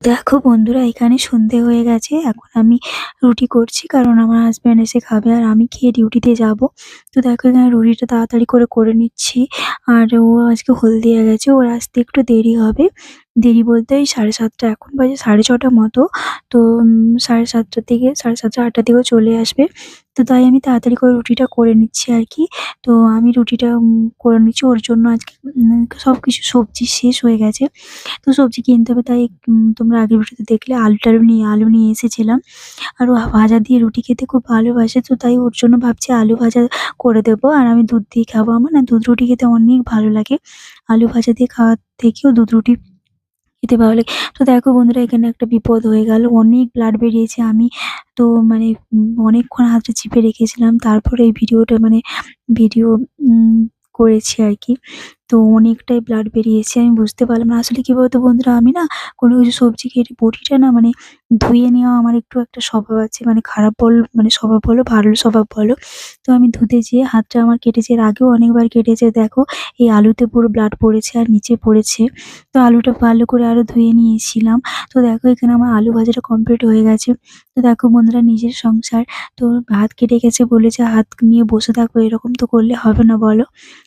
দেখো বন্ধুরা, এখানে সন্ধে হয়ে গেছে। এখন আমি রুটি করছি কারণ আমার হাসব্যান্ড এসে খাবে আর আমি খেয়ে ডিউটিতে যাব। তো দেখো এখানে রুটিটা তাড়াতাড়ি করে নিচ্ছি। আর ও আজকে হলদিয়া গেছে, ওর আসতে একটু দেরি হবে। দেরি বলতে এই 7:30, এখন বাজে 6:30 মতো। তো 7:30 থেকে 7:30 8টার দিকেও চলে আসবে। তো তাই আমি তাড়াতাড়ি করে রুটিটা করে নিচ্ছি আর কি। তো আমি রুটিটা করে নিচ্ছি ওর জন্য। আজকে সবকিছু সবজি শেষ হয়ে গেছে। তো সবজি কিনতে হবে, তাই তোমরা আগের ভিডিওতে দেখলে আলু নিয়ে এসেছিলাম। আর ও ভাজা দিয়ে রুটি খেতে খুব ভালোবাসে। তো তাই ওর জন্য ভাবছি আলু ভাজা করে দেবো। আর আমি দুধ দিয়ে খাবো। আমার না দুধ রুটি খেতে অনেক ভালো লাগে। আলু ভাজা দিয়ে খাওয়ার থেকেও দুধ রুটি খেতে ভালো লাগে। তো দেখো বন্ধুরা, এখানে একটা বিপদ হয়ে গেল। অনেক ব্লাড বেরিয়েছে। আমি তো মানে অনেকক্ষণ হাতটা চিপে রেখেছিলাম। তারপরে এই ভিডিও উম করেছি আরকি। তো অনেকটাই ব্লাড বেরিয়েছে। আমি বুঝতে পারলাম না। আসলে কি বলতো বন্ধুরা, আমি না কোনো কিছু সবজি কেটে বটিটা না ধুয়ে নেওয়া আমার একটু একটা স্বভাব আছে। খারাপ স্বভাব বলো, ভালো স্বভাব বলো। তো আমি ধুতে যেয়ে হাতটা আমার কেটেছে। এর আগেও অনেকবার কেটেছে। দেখো এই আলুতে পুরো ব্লাড পড়েছে আর নিচে পড়েছে। তো আলুটা ভালো করে আরো ধুয়ে নিয়েছিলাম। তো দেখো এখানে আমার আলু ভাজাটা কমপ্লিট হয়ে গেছে। তো দেখো বন্ধুরা, নিজের সংসার। তো হাত কেটে গেছে বলে যে হাত নিয়ে বসে থাকবো, এরকম তো করলে হবে না বলো?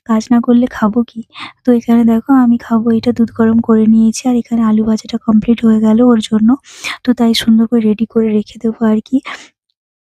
কাজ না করলে খাবো কি? তো এখানে দেখো আমি খাবো এটা, দুধ গরম করে নিয়েছি। আর এখানে আলু ভাজাটা কমপ্লিট হয়ে গেল ওর জন্য। তো তাই সুন্দর করে রেডি করে রেখে দেবো আর কি।